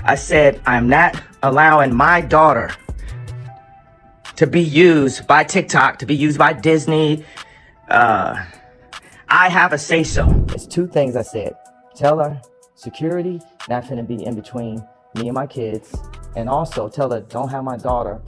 I said, I'm not allowing my daughter to be used by TikTok, to be used by Disney. I have a say-so. It's two things I said. Tell her security not finna be in between me and my kids. And also tell her don't have my daughter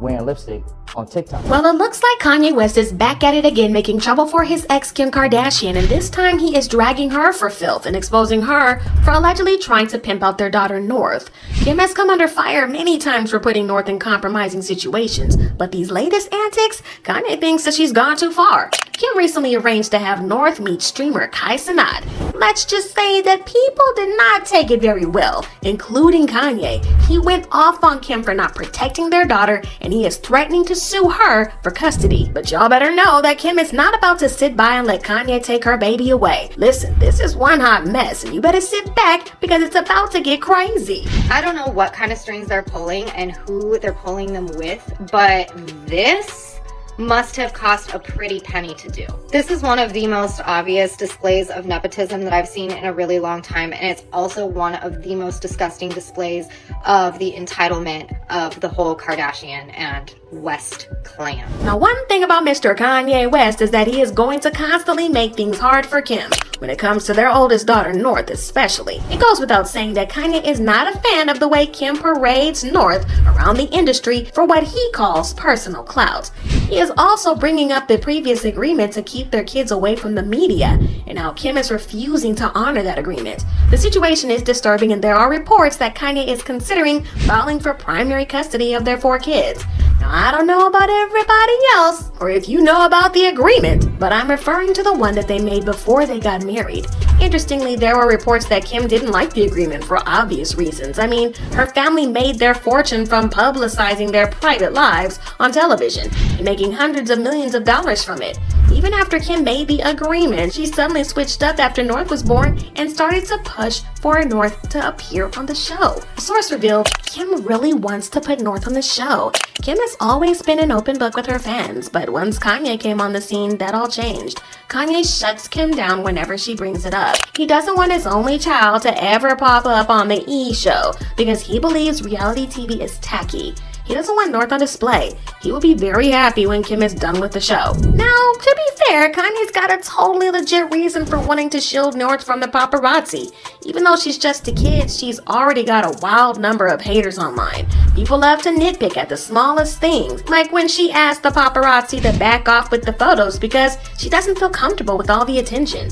wearing lipstick on TikTok. Well, it looks like Kanye West is back at it again, making trouble for his ex Kim Kardashian, and this time he is dragging her for filth and exposing her for allegedly trying to pimp out their daughter North. Kim has come under fire many times for putting North in compromising situations, but these latest antics, Kanye thinks that she's gone too far. Kim recently arranged to have North meet streamer 𝐬𝐭𝐸𝐡. Let's just say that people did not take it very well, including Kanye. He went off on Kim for not protecting their daughter, and he is threatening to sue her for custody. But y'all better know that Kim is not about to sit by and let Kanye take her baby away. Listen, this is one hot mess, and you better sit back because it's about to get crazy. I don't know what kind of strings they're pulling and who they're pulling them with, but this must have cost a pretty penny to do. This is one of the most obvious displays of nepotism that I've seen in a really long time, and it's also one of the most disgusting displays of the entitlement of the whole Kardashian and West clan. Now, one thing about Mr. Kanye West is that he is going to constantly make things hard for Kim when it comes to their oldest daughter, North, especially. It goes without saying that Kanye is not a fan of the way Kim parades North around the industry for what he calls personal clout. He is also bringing up the previous agreement to keep their kids away from the media and how Kim is refusing to honor that agreement. The situation is disturbing, and there are reports that Kanye is considering filing for primary custody of their 4 kids. Now, I don't know about everybody else, or if you know about the agreement, but I'm referring to the one that they made before they got married. Interestingly, there were reports that Kim didn't like the agreement for obvious reasons. I mean, her family made their fortune from publicizing their private lives on television and making hundreds of millions of dollars from it. Even after Kim made the agreement, she suddenly switched up after North was born and started to push for North to appear on the show. A source revealed Kim really wants to put North on the show. Kim has always been an open book with her fans, but once Kanye came on the scene, that all changed. Kanye shuts Kim down whenever she brings it up. He doesn't want his only child to ever pop up on the E! Show because he believes reality TV is tacky. He doesn't want North on display. He will be very happy when Kim is done with the show. Now, to be fair, Kanye's got a totally legit reason for wanting to shield North from the paparazzi. Even though she's just a kid, she's already got a wild number of haters online. People love to nitpick at the smallest things, like when she asked the paparazzi to back off with the photos because she doesn't feel comfortable with all the attention.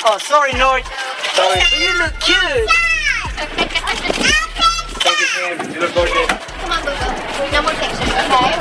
Oh, sorry, North. Sorry. But you look cute. Take his hand. You look gorgeous. Come on, Boo-Boo. No more pictures, okay?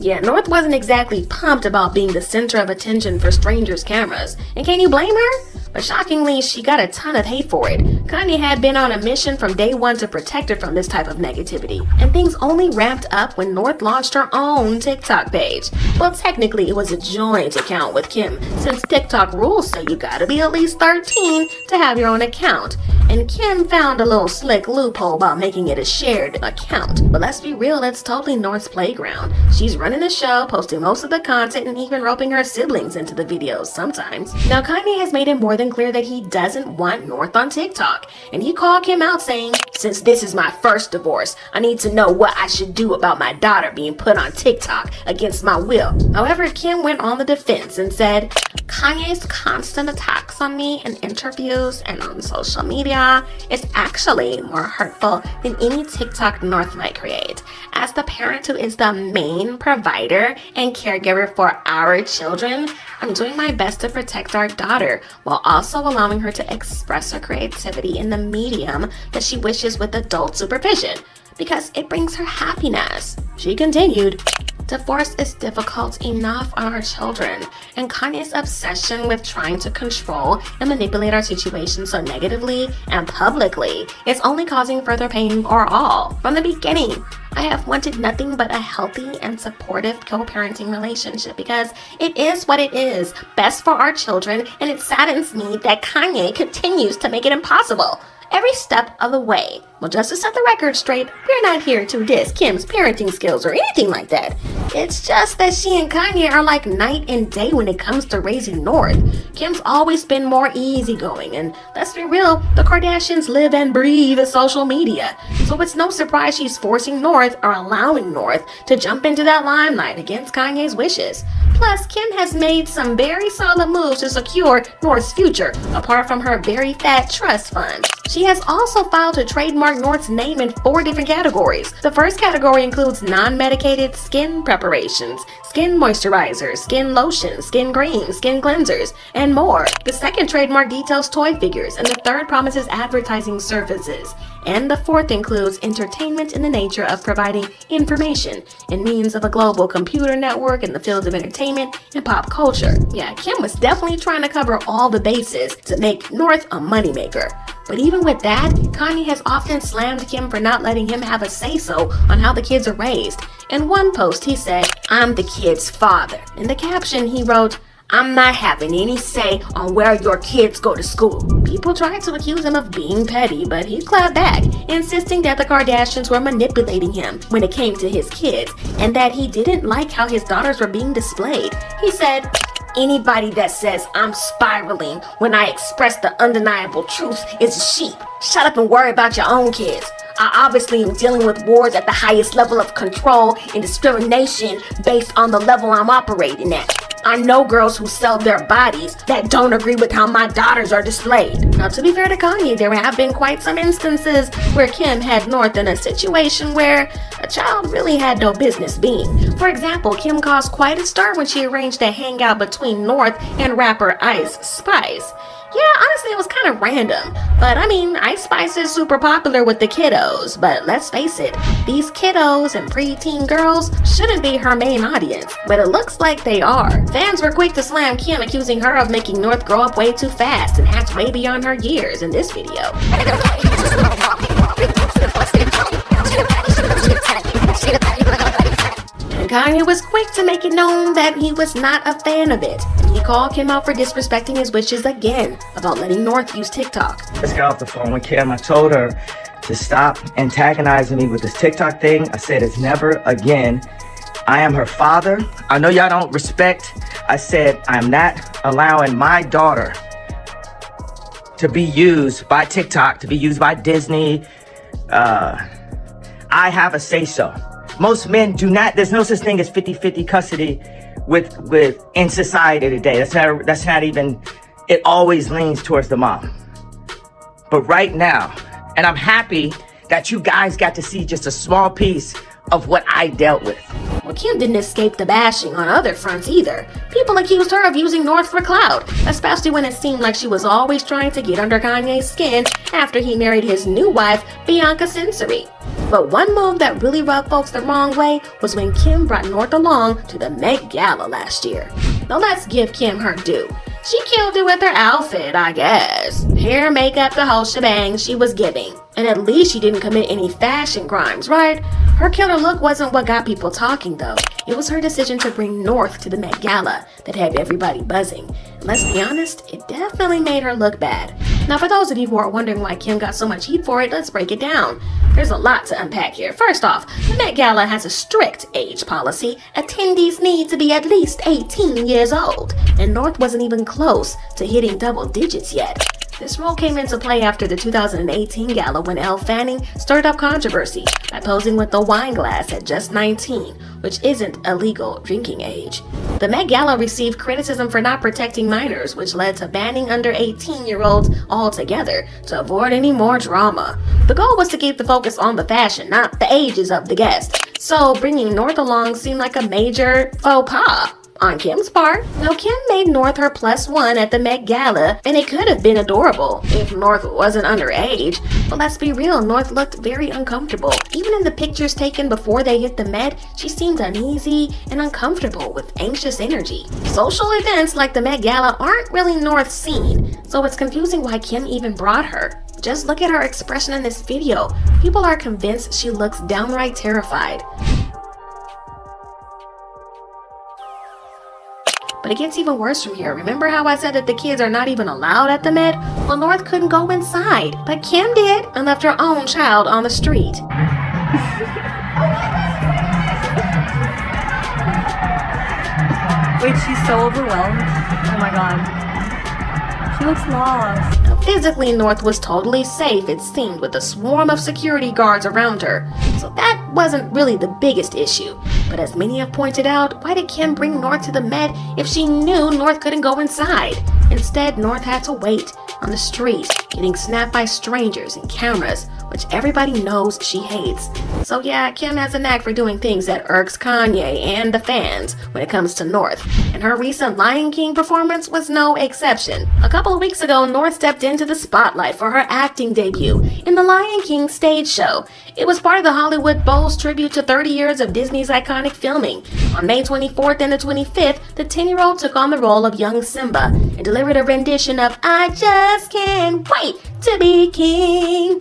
Yeah, North wasn't exactly pumped about being the center of attention for strangers' cameras. And can you blame her? But shockingly, she got a ton of hate for it. Kanye had been on a mission from day one to protect her from this type of negativity. And things only ramped up when North launched her own TikTok page. Well, technically, it was a joint account with Kim, since TikTok rules say you gotta be at least 13 to have your own account. And Kim found a little slick loophole about making it a shared account. But let's be real, it's totally North's playground. She's running the show, posting most of the content, and even roping her siblings into the videos sometimes. Now, Kanye has made it more than clear that he doesn't want North on TikTok, and he called Kim out saying, "Since this is my first divorce, I need to know what I should do about my daughter being put on TikTok against my will." However, Kim went on the defense and said, "Kanye's constant attacks on me in interviews and on social media is actually more hurtful than any TikTok North might create. As the parent who is the main provider and caregiver for our children, I'm doing my best to protect our daughter while also allowing her to express her creativity in the medium that she wishes with adult supervision because it brings her happiness." She continued, "Divorce is difficult enough on our children, and Kanye's obsession with trying to control and manipulate our situation so negatively and publicly is only causing further pain for all. From the beginning, I have wanted nothing but a healthy and supportive co-parenting relationship because it is what it is, best for our children, and it saddens me that Kanye continues to make it impossible. every step of the way. Well, just to set the record straight, we're not here to diss Kim's parenting skills or anything like that. It's just that she and Kanye are like night and day when it comes to raising North. Kim's always been more easygoing, and let's be real, the Kardashians live and breathe social media. So it's no surprise she's forcing North or allowing North to jump into that limelight against Kanye's wishes. Plus, Kim has made some very solid moves to secure North's future, apart from her very fat trust fund. She has also filed to trademark North's name in 4 different categories. The first category includes non-medicated skin preparations, skin moisturizers, skin lotions, skin creams, skin cleansers, and more. The second trademark details toy figures, and the third promises advertising services. And the fourth includes entertainment in the nature of providing information in means of a global computer network in the fields of entertainment and pop culture. Yeah, Kim was definitely trying to cover all the bases to make North a moneymaker. But even with that, Kanye has often slammed Kim for not letting him have a say-so on how the kids are raised. In one post, he said, "I'm the kid's father." In the caption, he wrote, "I'm not having any say on where your kids go to school." People tried to accuse him of being petty, but he clapped back, insisting that the Kardashians were manipulating him when it came to his kids, and that he didn't like how his daughters were being displayed. He said, "Anybody that says I'm spiraling when I express the undeniable truth is a sheep. Shut up and worry about your own kids. I obviously am dealing with wars at the highest level of control and discrimination based on the level I'm operating at. I know girls who sell their bodies that don't agree with how my daughters are displayed." Now, to be fair to Kanye, there have been quite some instances where Kim had North in a situation where a child really had no business being. For example, Kim caused quite a stir when she arranged a hangout between North and rapper Ice Spice. Yeah, honestly, it was kind of random. But I mean, Ice Spice is super popular with the kiddos. But let's face it, these kiddos and preteen girls shouldn't be her main audience. But it looks like they are. Fans were quick to slam Kim, accusing her of making North grow up way too fast and act way beyond her years in this video. Kanye was quick to make it known that he was not a fan of it. He called Kim out for disrespecting his wishes again about letting North use TikTok. Let's get off the phone with Kim. I told her to stop antagonizing me with this TikTok thing. I said it's never again. I am her father. I know y'all don't respect. I said I'm not allowing my daughter to be used by TikTok, to be used by Disney. I have a say-so. Most men do not, there's no such thing as 50-50 custody with in society today. That's not even, it always leans towards the mom. But right now, and I'm happy that you guys got to see just a small piece of what I dealt with. Well, Kim didn't escape the bashing on other fronts either. People accused her of using North for clout, especially when it seemed like she was always trying to get under Kanye's skin after he married his new wife, Bianca Censori. But one move that really rubbed folks the wrong way was when Kim brought North along to the Met Gala last year. Now let's give Kim her due. She killed it with her outfit, I guess. Hair, makeup, the whole shebang she was giving. And at least she didn't commit any fashion crimes, right? Her killer look wasn't what got people talking, though. It was her decision to bring North to the Met Gala that had everybody buzzing. And let's be honest, it definitely made her look bad. Now, for those of you who are wondering why Kim got so much heat for it, let's break it down. There's a lot to unpack here. First off, the Met Gala has a strict age policy. Attendees need to be at least 18 years old. And North wasn't even close to hitting double digits yet. This rule came into play after the 2018 gala when Elle Fanning stirred up controversy by posing with a wine glass at just 19, which isn't a legal drinking age. The Met Gala received criticism for not protecting minors, which led to banning under 18-year-olds altogether to avoid any more drama. The goal was to keep the focus on the fashion, not the ages of the guests. So bringing North along seemed like a major faux pas on Kim's part. Now, Kim made North her +1 at the Met Gala, and it could have been adorable if North wasn't underage. But let's be real, North looked very uncomfortable. Even in the pictures taken before they hit the Met, she seemed uneasy and uncomfortable with anxious energy. Social events like the Met Gala aren't really North's scene, so it's confusing why Kim even brought her. Just look at her expression in this video. People are convinced she looks downright terrified. But But it gets even worse from here. Remember how I said that the kids are not even allowed at the Met? Well, North couldn't go inside, but Kim did and left her own child on the street. Wait, she's so overwhelmed. Oh my god. She looks lost. Physically, North was totally safe, it seemed, with a swarm of security guards around her. So that wasn't really the biggest issue. But as many have pointed out, why did Kim bring North to the Met if she knew North couldn't go inside? Instead, North had to wait on the street, getting snapped by strangers and cameras, which everybody knows she hates. So yeah, Kim has a knack for doing things that irks Kanye and the fans when it comes to North. And her recent Lion King performance was no exception. A couple of weeks ago, North stepped into the spotlight for her acting debut in the Lion King stage show. It was part of the Hollywood Bowl's tribute to 30 years of Disney's iconic filming. On May 24th and the 25th, the 10-year-old took on the role of young Simba and delivered a rendition of I Just Can't Wait to Be King.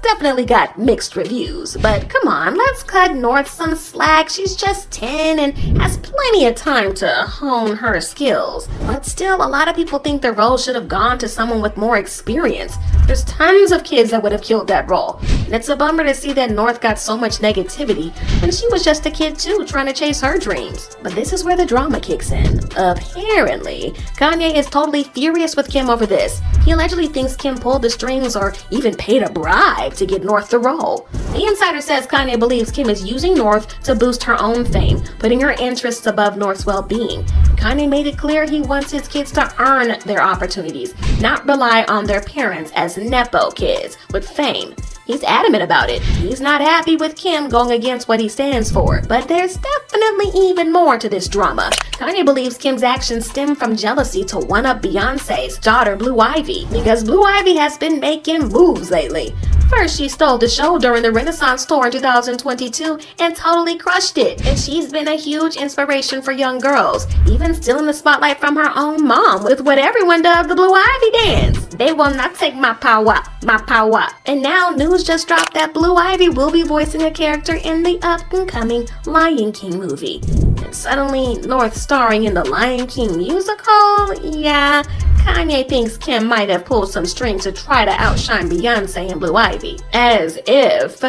Definitely got mixed reviews, but come on, let's cut North some slack. She's just 10 and has plenty of time to hone her skills. But still, a lot of people think the role should have gone to someone with more experience. There's tons of kids that would have killed that role. And it's a bummer to see that North got so much negativity when she was just a kid too, trying to chase her dreams. But this is where the drama kicks in. Apparently, Kanye is totally furious with Kim over this. He allegedly thinks Kim pulled the strings or even paid a bribe to get North the role. The insider says Kanye believes Kim is using North to boost her own fame, putting her interests above North's well-being. Kanye made it clear he wants his kids to earn their opportunities, not rely on their parents as Nepo kids with fame. He's adamant about it. He's not happy with Kim going against what he stands for. But there's definitely even more to this drama. Kanye believes Kim's actions stem from jealousy to one-up Beyonce's daughter Blue Ivy, because Blue Ivy has been making moves lately. First, she stole the show during the Renaissance tour in 2022 and totally crushed it. And she's been a huge inspiration for young girls, even stealing the spotlight from her own mom with what everyone dubbed the Blue Ivy dance. They will not take my power, my power. And now news just dropped that Blue Ivy will be voicing a character in the up-and-coming Lion King movie. And suddenly, North starring in the Lion King musical? Yeah, Kanye thinks Kim might have pulled some strings to try to outshine Beyonce and Blue Ivy. As if.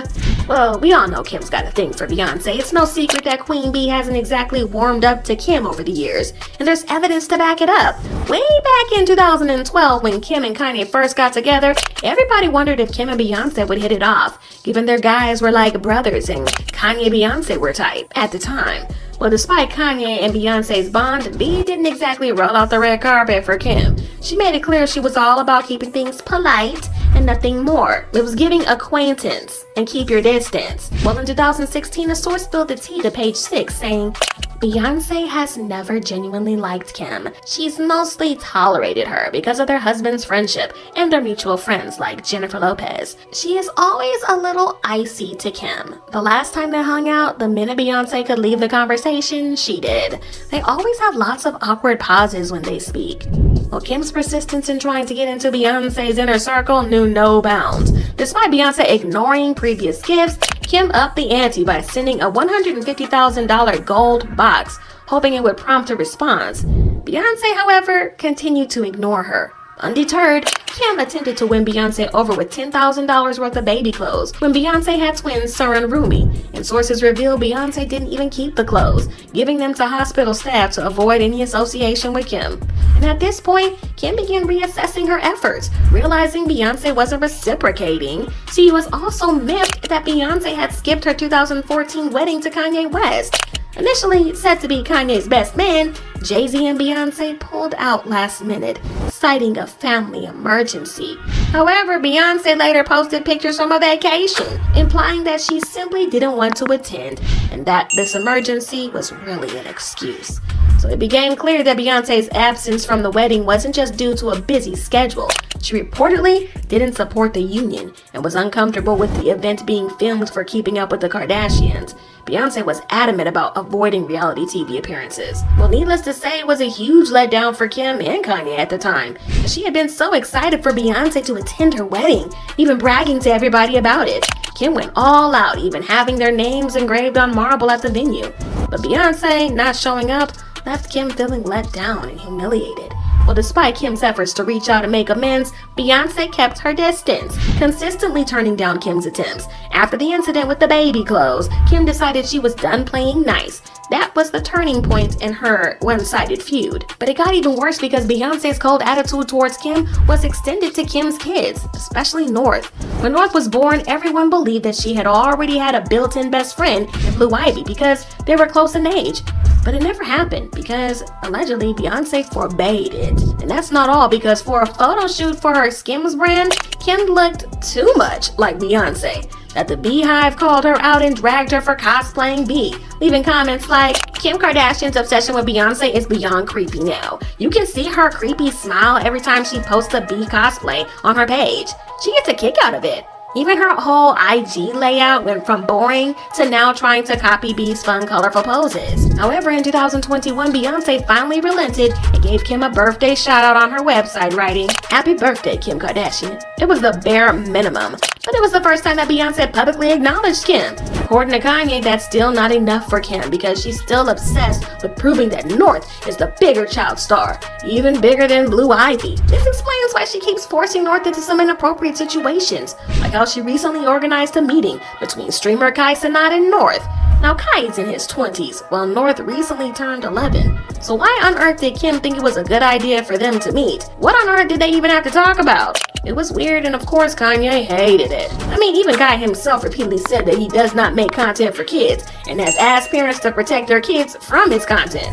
Well, we all know Kim's got a thing for Beyonce. It's no secret that Queen Bee hasn't exactly warmed up to Kim over the years, and there's evidence to back it up. Way back in 2012, when Kim and Kanye first got together, everybody wondered if Kim and Beyonce would hit it off, given their guys were like brothers and Kanye and Beyonce were tight at the time. Well, despite Kanye and Beyonce's bond, Bee didn't exactly roll out the red carpet for Kim. She made it clear she was all about keeping things polite and nothing more. It was giving acquaintance and keep your distance. Well, in 2016, a source spilled the tea to Page 6, saying, Beyonce has never genuinely liked Kim. She's mostly tolerated her because of their husband's friendship and their mutual friends like Jennifer Lopez. She is always a little icy to Kim. The last time they hung out, the minute Beyonce could leave the conversation, she did. They always have lots of awkward pauses when they speak. Well, Kim's persistence in trying to get into Beyonce's inner circle knew no bounds. Despite Beyonce ignoring previous gifts, Kim upped the ante by sending a $150,000 gold box, hoping it would prompt a response. Beyonce, however, continued to ignore her. Undeterred, Kim attempted to win Beyonce over with $10,000 worth of baby clothes when Beyonce had twins Sir and Rumi, and sources reveal Beyonce didn't even keep the clothes, giving them to hospital staff to avoid any association with Kim. And at this point, Kim began reassessing her efforts, realizing Beyonce wasn't reciprocating. She was also miffed that Beyonce had skipped her 2014 wedding to Kanye West. Initially said to be Kanye's best man, Jay-Z and Beyonce pulled out last minute, citing a family emergency. However, Beyonce later posted pictures from a vacation, implying that she simply didn't want to attend, and that this emergency was really an excuse. So it became clear that Beyonce's absence from the wedding wasn't just due to a busy schedule. She reportedly didn't support the union and was uncomfortable with the event being filmed for Keeping Up with the Kardashians. Beyonce was adamant about avoiding reality TV appearances. Well, needless to say, it was a huge letdown for Kim and Kanye at the time. She had been so excited for Beyonce to attend her wedding, even bragging to everybody about it. Kim went all out, even having their names engraved on marble at the venue. But Beyonce not showing up left Kim feeling let down and humiliated. Well, despite Kim's efforts to reach out and make amends, Beyonce kept her distance, consistently turning down Kim's attempts. After the incident with the baby clothes, Kim decided she was done playing nice. That was the turning point in her one-sided feud. But it got even worse because Beyonce's cold attitude towards Kim was extended to Kim's kids, especially North. When North was born, everyone believed that she had already had a built-in best friend in Blue Ivy because they were close in age. But it never happened because, allegedly, Beyonce forbade it. And that's not all, because for a photo shoot for her Skims brand, Kim looked too much like Beyonce, that the Beehive called her out and dragged her for cosplaying Bee, leaving comments like, Kim Kardashian's obsession with Beyonce is beyond creepy now. You can see her creepy smile every time she posts a Bee cosplay on her page. She gets a kick out of it. Even her whole IG layout went from boring to now trying to copy B's fun, colorful poses. However, in 2021, Beyonce finally relented and gave Kim a birthday shout out on her website, writing, "Happy birthday, Kim Kardashian." It was the bare minimum, but it was the first time that Beyonce publicly acknowledged Kim. According to Kanye, that's still not enough for Kim because she's still obsessed with proving that North is the bigger child star, even bigger than Blue Ivy. This explains why she keeps forcing North into some inappropriate situations, like how she recently organized a meeting between streamer 𝐼𝐚𝐿 and North. Now, 𝐼𝐸's in his 20s, while North recently turned 11. So why on earth did Kim think it was a good idea for them to meet? What on earth did they even have to talk about? It was weird, and of course Kanye hated it. I mean, even Guy himself repeatedly said that he does not make content for kids and has asked parents to protect their kids from his content.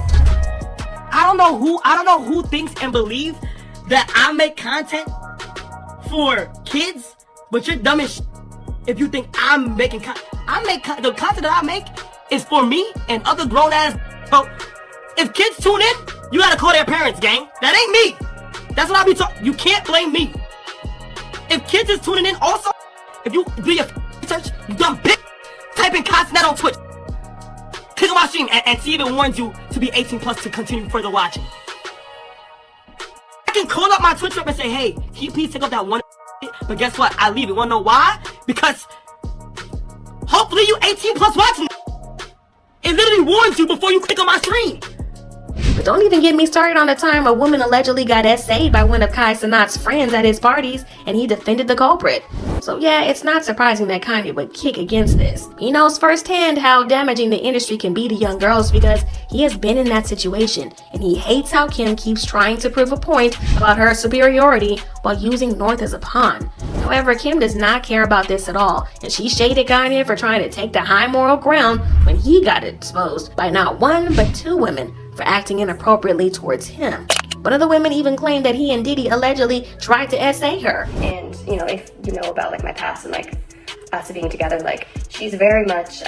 I don't know who thinks and believes that I make content for kids, but you're dumb as shit if you think I'm making content. The content that I make is for me and other grown ass. So if kids tune in, you gotta call their parents, gang. That ain't me. That's what I be talking. You can't blame me. If kids is tuning in, also, if you do your research, you dumb bitch, type in content on Twitch. Click on my stream and see if it warns you to be 18 plus to continue further watching. I can call up my Twitch rep and say, hey, can you please take up that one? But guess what? I leave it. Wanna know why? Because hopefully you 18 plus watching. It literally warns you before you click on my stream. But don't even get me started on the time a woman allegedly got essayed by one of 𝐼𝐚𝐿's friends at his parties, and he defended the culprit. So yeah, it's not surprising that Kanye would kick against this. He knows firsthand how damaging the industry can be to young girls because he has been in that situation, and he hates how Kim keeps trying to prove a point about her superiority while using North as a pawn. However, Kim does not care about this at all, and she shaded Kanye for trying to take the high moral ground when he got exposed by not one but two women for acting inappropriately towards him. One of the women even claimed that he and Diddy allegedly tried to essay her. And you know, if you know about like my past and like us being together, like she's very much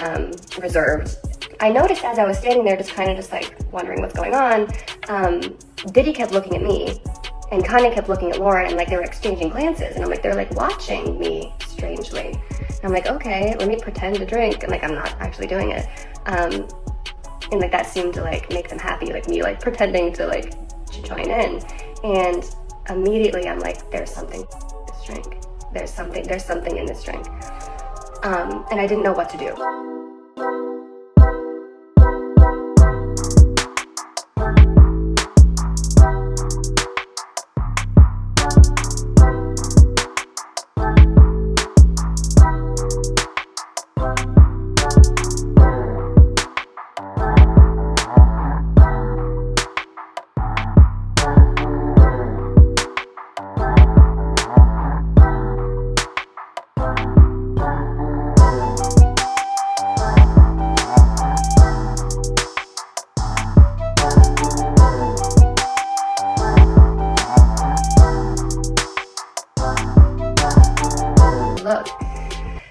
reserved. I noticed as I was standing there just kind of just like wondering what's going on, Diddy kept looking at me and Kanye kept looking at Lauren, and like they were exchanging glances, and I'm like, they're like watching me strangely. And I'm like, okay, let me pretend to drink, and like I'm not actually doing it. And like that seemed to like make them happy, like me like pretending to like join in. And immediately I'm like, there's something in this drink. There's something in this drink. And I didn't know what to do.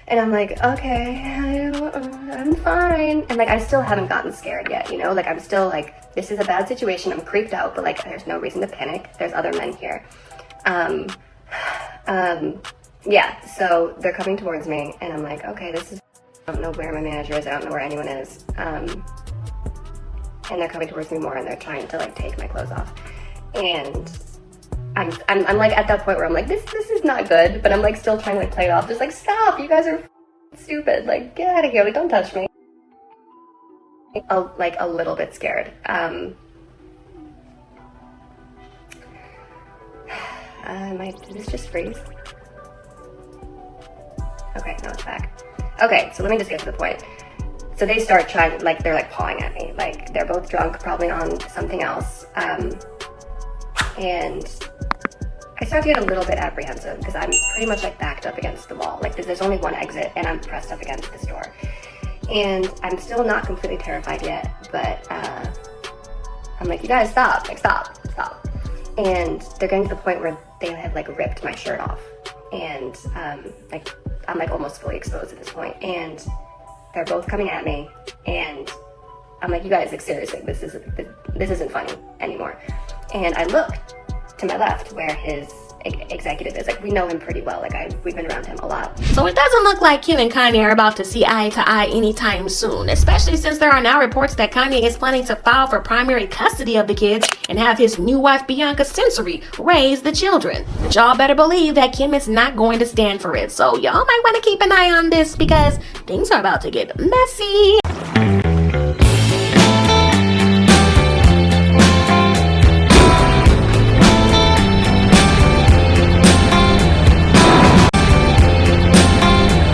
And I'm like, okay, I'm fine. And like, I still haven't gotten scared yet, you know? Like, I'm still like, this is a bad situation. I'm creeped out, but like, there's no reason to panic. There's other men here. Yeah, so they're coming towards me, and I'm like, okay, this is, I don't know where my manager is. I don't know where anyone is. And they're coming towards me more, and they're trying to like take my clothes off. And I'm like at that point where I'm like, this is not good, but I'm like still trying to like play it off. Just like, stop, you guys are stupid. Like, get out of here. Like, don't touch me. Like a little bit scared. Did this just freeze? Okay, now it's back. Okay, so let me just get to the point. So they start trying, like, they're like pawing at me. Like, they're both drunk, probably on something else. And I start to get a little bit apprehensive because I'm pretty much like backed up against the wall. Like, there's only one exit and I'm pressed up against this door. And I'm still not completely terrified yet, but I'm like, you guys stop, like stop. And they're getting to the point where they have like ripped my shirt off. And like, I'm like almost fully exposed at this point. And they're both coming at me. And I'm like, you guys, like seriously, this isn't funny anymore. And I look to my left where his executive is. Like, we know him pretty well. Like, we've been around him a lot. So it doesn't look like Kim and Kanye are about to see eye to eye anytime soon, especially since there are now reports that Kanye is planning to file for primary custody of the kids and have his new wife Bianca Censori raise the children. But y'all better believe that Kim is not going to stand for it. So y'all might want to keep an eye on this because things are about to get messy.